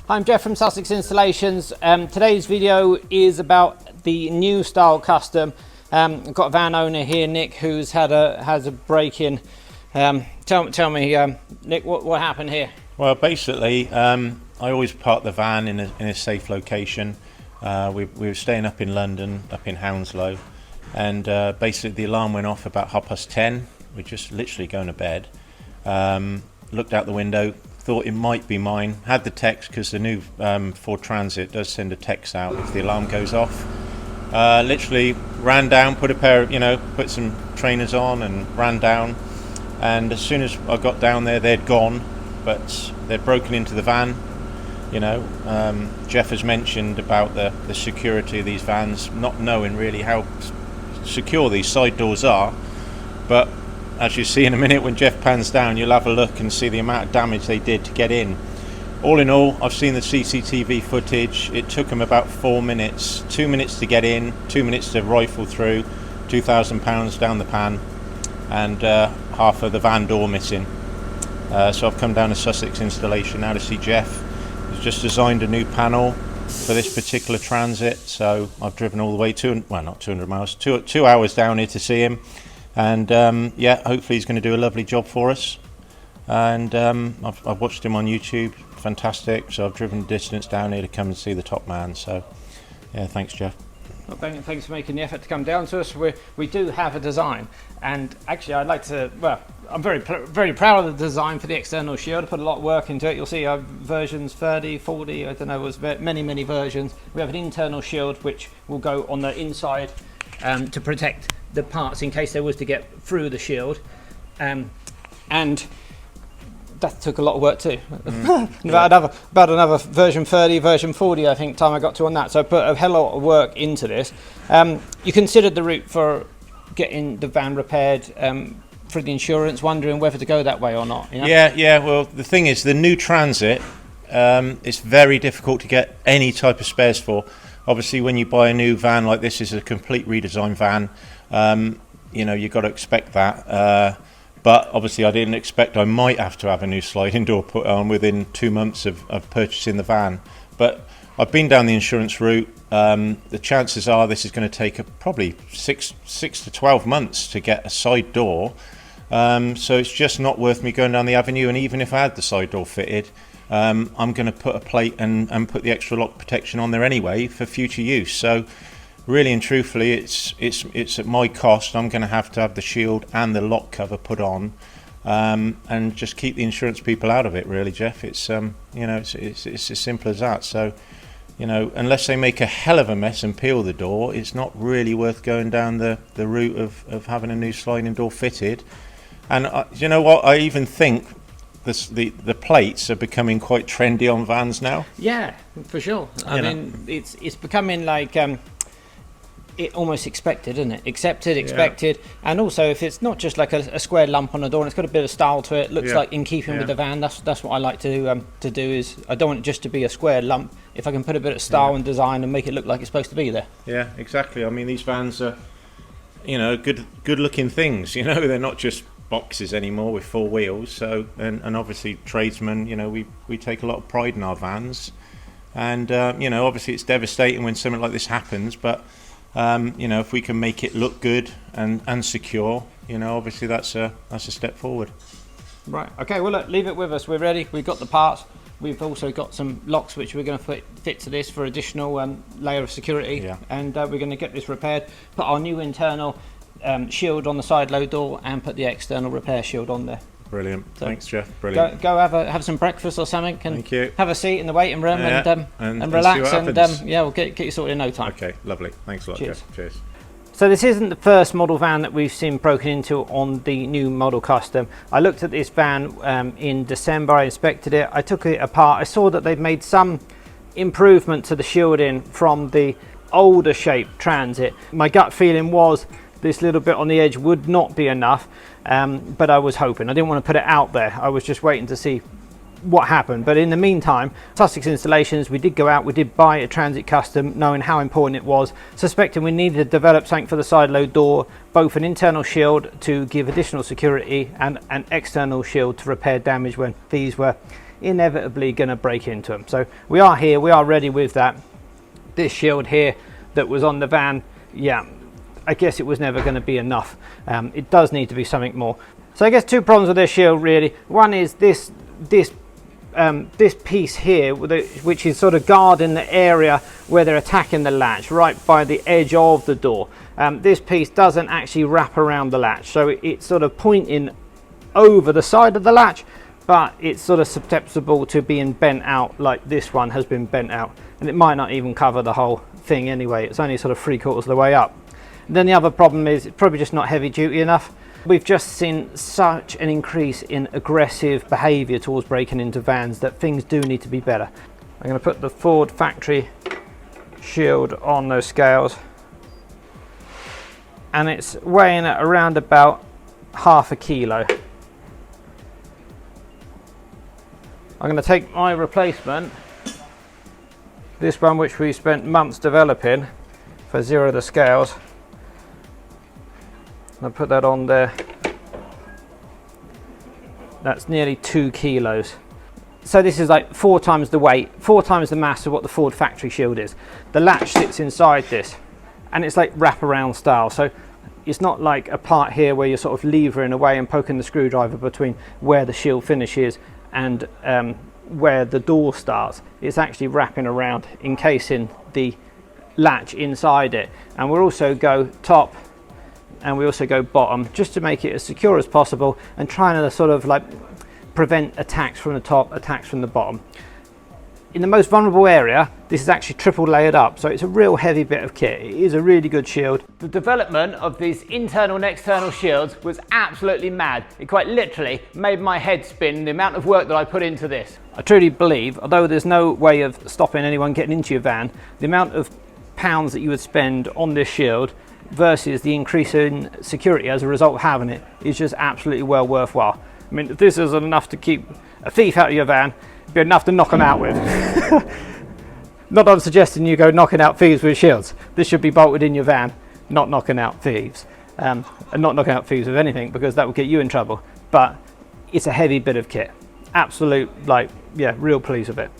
I'm Jeff from Sussex Installations. Today's video is about the new style custom. I've got a van owner here, Nick, who's has a break-in. Tell me, Nick, what happened here? Well, basically, I always park the van in a safe location. We were staying up in London, up in Hounslow, and basically the alarm went off about 10:30. We're just literally going to bed. Looked out the window, thought it might be mine. Had the text, because the new Ford Transit does send a text out if the alarm goes off. Literally ran down, put some trainers on and ran down. And as soon as I got down there, they'd gone, but they'd broken into the van. Jeff has mentioned about the security of these vans, not knowing really how secure these side doors are. But as you see in a minute, when Jeff pans down, you'll have a look and see the amount of damage they did to get in. All in all, I've seen the CCTV footage. It took them about 4 minutes, 2 minutes to get in, 2 minutes to rifle through, £2,000 down the pan, and half of the van door missing. So I've come down to Sussex Installation now to see Jeff. He's just designed a new panel for this particular Transit, so I've driven all the way not 200 miles, 2 hours down here to see him. And hopefully he's going to do a lovely job for us. And I've watched him on YouTube, fantastic. So I've driven the distance down here to come and see the top man. So yeah, thanks, Jeff. Well, thanks for making the effort to come down to us. We do have a design, and actually I'd like to, I'm very proud of the design for the external shield. I put a lot of work into it. You'll see versions 30, 40, I don't know, it was many versions. We have an internal shield which will go on the inside to protect the parts in case they was to get through the shield, and that took a lot of work too. about another version 30, version 40 I think time I got to on that, so I put a hell of a lot of work into this. You considered the route for getting the van repaired for the insurance, wondering whether to go that way or not, you know? Yeah, well the thing is, the new Transit, it's very difficult to get any type of spares for. Obviously when you buy a new van like this, is a complete redesign van, you've got to expect that. But obviously I didn't expect I might have to have a new sliding door put on within 2 months of purchasing the van. But I've been down the insurance route. The chances are this is going to take probably 6 to 12 months to get a side door. So it's just not worth me going down the avenue. And even if I had the side door fitted, I'm going to put a plate and put the extra lock protection on there anyway for future use. So really and truthfully, it's at my cost. I'm going to have the shield and the lock cover put on, and just keep the insurance people out of it. Really, Jeff. It's it's as simple as that. So, unless they make a hell of a mess and peel the door, it's not really worth going down the route of having a new sliding door fitted. And you know what? I even think the plates are becoming quite trendy on vans now. Yeah, for sure. I mean, it's becoming like it almost expected, isn't it? Accepted, expected, and also if it's not just like a square lump on the door and it's got a bit of style to it, looks like in keeping with the van. That's what I like to do. Is I don't want it just to be a square lump. If I can put a bit of style and design and make it look like it's supposed to be there. Yeah, exactly. I mean, these vans are, good looking things. They're not just boxes anymore with 4 wheels. So and obviously Tradesman, we take a lot of pride in our vans, and obviously it's devastating when something like this happens, but if we can make it look good and secure, obviously that's a step forward. Right. Okay. Well, look, leave it with us. We're ready. We've got the parts. We've also got some locks which we're going to fit to this for additional layer of security. Yeah. And we're going to get this repaired. Put our new internal shield on the side load door and put the external repair shield on there. Brilliant. So thanks, Jeff. Brilliant. Go have some breakfast or something, and thank you. Have a seat in the waiting room and relax, and we'll get you sorted in no time. Okay, lovely. Thanks a lot, Jeff. Cheers. So this isn't the first model van that we've seen broken into on the new model custom. I looked at this van in December. I inspected it. I took it apart. I saw that they've made some improvement to the shielding from the older shaped Transit. My gut feeling was this little bit on the edge would not be enough, but I was hoping. I didn't want to put it out there. I was just waiting to see what happened. But in the meantime, Sussex Installations, we did go out, we did buy a Transit custom, knowing how important it was, suspecting we needed to develop something for the side load door, both an internal shield to give additional security and an external shield to repair damage when thieves were inevitably going to break into them. So we are here, we are ready with that. This shield here that was on the van, yeah, I guess it was never going to be enough. It does need to be something more. So I guess two problems with this shield really. One is this piece here, which is sort of guarding the area where they're attacking the latch, right by the edge of the door. This piece doesn't actually wrap around the latch, so it's sort of pointing over the side of the latch, but it's sort of susceptible to being bent out like this one has been bent out, and it might not even cover the whole thing anyway. It's only sort of 3/4 of the way up. And then the other problem is it's probably just not heavy duty enough. We've just seen such an increase in aggressive behaviour towards breaking into vans that things do need to be better. I'm going to put the Ford factory shield on those scales, and it's weighing at around about 1/2 kilo. I'm going to take my replacement, this one which we spent months developing for zero the scales. I'll put that on there. That's nearly 2 kilos. So this is like 4 times the weight, 4 times the mass of what the Ford factory shield is. The latch sits inside this, and it's like wraparound style. So it's not like a part here where you're sort of levering away and poking the screwdriver between where the shield finishes and where the door starts. It's actually wrapping around, encasing the latch inside it. And we'll also go top, and we also go bottom, just to make it as secure as possible and trying to sort of like prevent attacks from the top, attacks from the bottom. In the most vulnerable area, this is actually triple layered up, so it's a real heavy bit of kit. It is a really good shield. The development of these internal and external shields was absolutely mad. It quite literally made my head spin, the amount of work that I put into this. I truly believe, although there's no way of stopping anyone getting into your van, the amount of pounds that you would spend on this shield versus the increase in security as a result of having it is just absolutely well worthwhile. I mean, if this isn't enough to keep a thief out of your van, it'd be enough to knock them out with. Not that I'm suggesting you go knocking out thieves with shields. This should be bolted in your van, not knocking out thieves. And not knocking out thieves with anything, because that would get you in trouble. But it's a heavy bit of kit. Absolute, like, yeah, real pleased with it.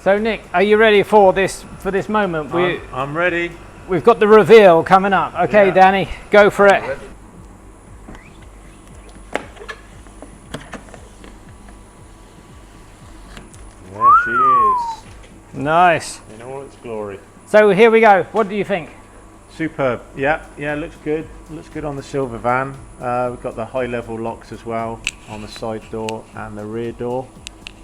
So Nick, are you ready for this moment? I'm ready. We've got the reveal coming up. Okay, yeah. Danny, go for it. There she is. Nice. In all its glory. So here we go. What do you think? Superb. Yeah, looks good. Looks good on the silver van. We've got the high level locks as well on the side door and the rear door.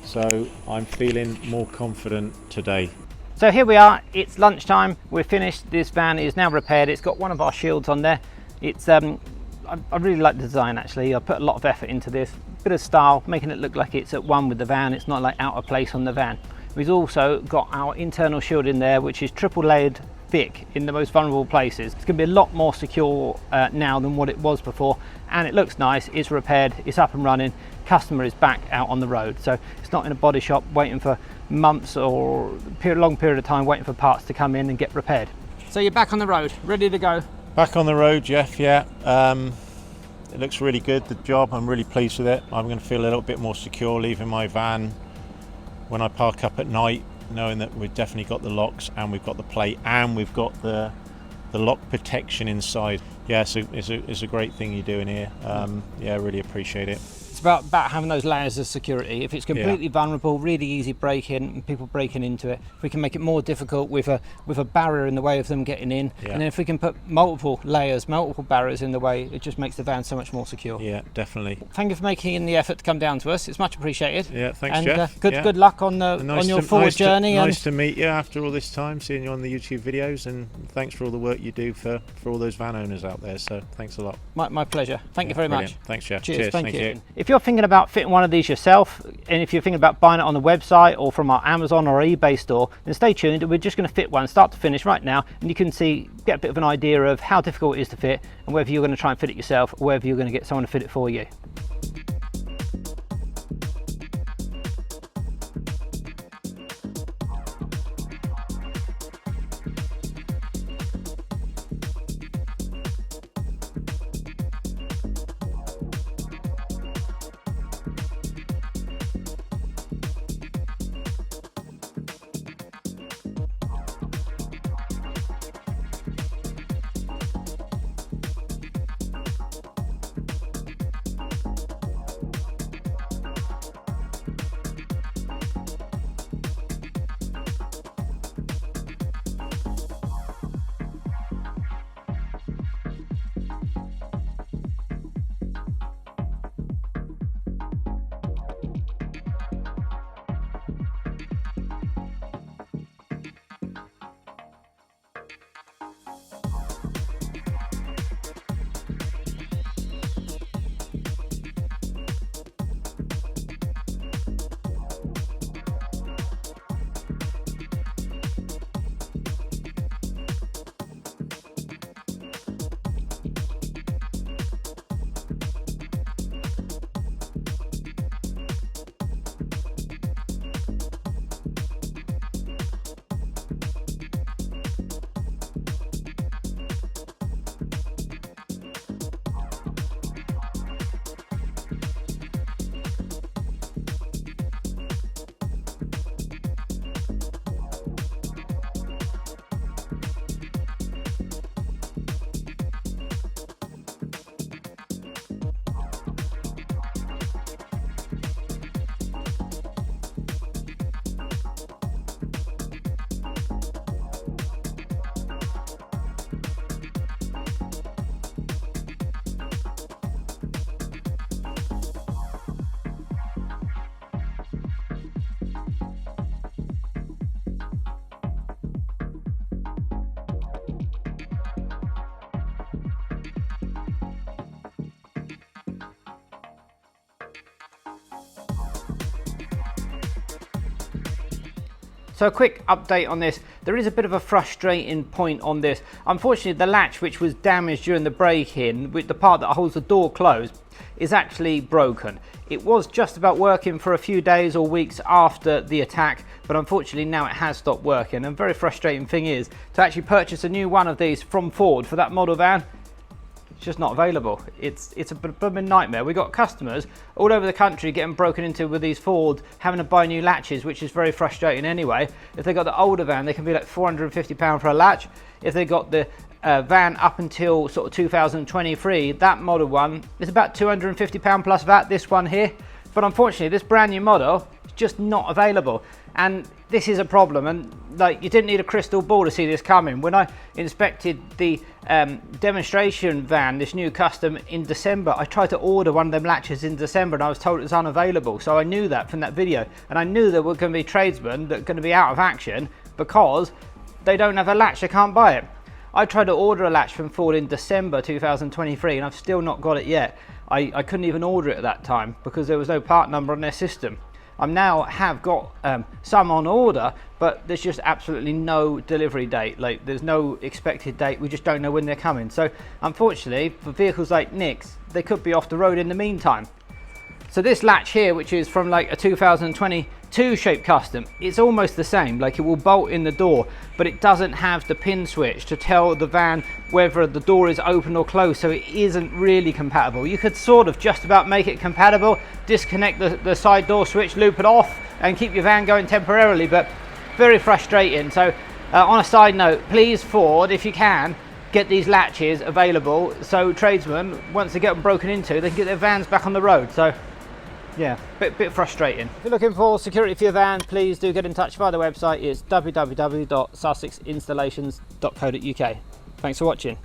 So I'm feeling more confident today. So here we are, it's lunchtime, we're finished. This van is now repaired. It's got one of our shields on there. It's I really like the design actually. I put a lot of effort into this, bit of style, making it look like it's at one with the van. It's not like out of place on the van. We've also got our internal shield in there, which is triple layered thick in the most vulnerable places. It's going to be a lot more secure now than what it was before, and it looks nice. It's repaired, it's up and running. Customer is back out on the road, so it's not in a body shop waiting for months or a long period of time waiting for parts to come in and get repaired. So you're back on the road, ready to go? Back on the road, Jeff, yeah. It looks really good, the job. I'm really pleased with it. I'm going to feel a little bit more secure leaving my van when I park up at night, knowing that we've definitely got the locks and we've got the plate and we've got the lock protection inside. Yeah, so it's a great thing you're doing here. Yeah, I really appreciate it. It's about having those layers of security. If it's completely vulnerable, really easy break-in, and people breaking into it, if we can make it more difficult with a barrier in the way of them getting in, and then if we can put multiple layers, multiple barriers in the way, it just makes the van so much more secure. Yeah, definitely. Thank you for making the effort to come down to us. It's much appreciated. Yeah, thanks, and, Jeff. Good luck on your forward journey. Nice to meet you after all this time, seeing you on the YouTube videos, and thanks for all the work you do for all those van owners out there. So thanks a lot. My pleasure. Thank you very much. Thanks, Jeff. Cheers. Thank you. If you're thinking about fitting one of these yourself, and if you're thinking about buying it on the website or from our Amazon or eBay store, then stay tuned. We're just going to fit one start to finish right now, and you can get a bit of an idea of how difficult it is to fit, and whether you're going to try and fit it yourself or whether you're going to get someone to fit it for you. So a quick update on this. There is a bit of a frustrating point on this. Unfortunately, the latch, which was damaged during the break-in, with the part that holds the door closed, is actually broken. It was just about working for a few days or weeks after the attack, but unfortunately now it has stopped working. And very frustrating thing is to actually purchase a new one of these from Ford for that model van. It's just not available. It's a blooming nightmare. We've got customers all over the country getting broken into with these Ford, having to buy new latches, which is very frustrating anyway. If they got the older van, they can be like £450 for a latch. If they got the van up until sort of 2023, that model one is about £250 plus VAT, this one here. But unfortunately, this brand new model is just not available. And this is a problem, and like, you didn't need a crystal ball to see this coming. When I inspected the demonstration van, this new custom, in December, I tried to order one of them latches in December and I was told it was unavailable. So I knew that from that video, and I knew there were going to be tradesmen that are going to be out of action because they don't have a latch, they can't buy it. I tried to order a latch from Ford in December 2023 and I've still not got it yet. I couldn't even order it at that time because there was no part number on their system. I now have got some on order, but there's just absolutely no delivery date. Like, there's no expected date. We just don't know when they're coming. So unfortunately, for vehicles like Nick's, they could be off the road in the meantime. So this latch here, which is from like a 2022 shape custom, it's almost the same. Like, it will bolt in the door, but it doesn't have the pin switch to tell the van whether the door is open or closed, so it isn't really compatible. You could sort of just about make it compatible, disconnect the side door switch, loop it off, and keep your van going temporarily, but very frustrating. So on a side note, please Ford, if you can, get these latches available so tradesmen, once they get them broken into, they can get their vans back on the road. So yeah, bit frustrating. If you're looking for security for your van, please do get in touch via the website. It's www.sussexinstallations.co.uk. Thanks for watching.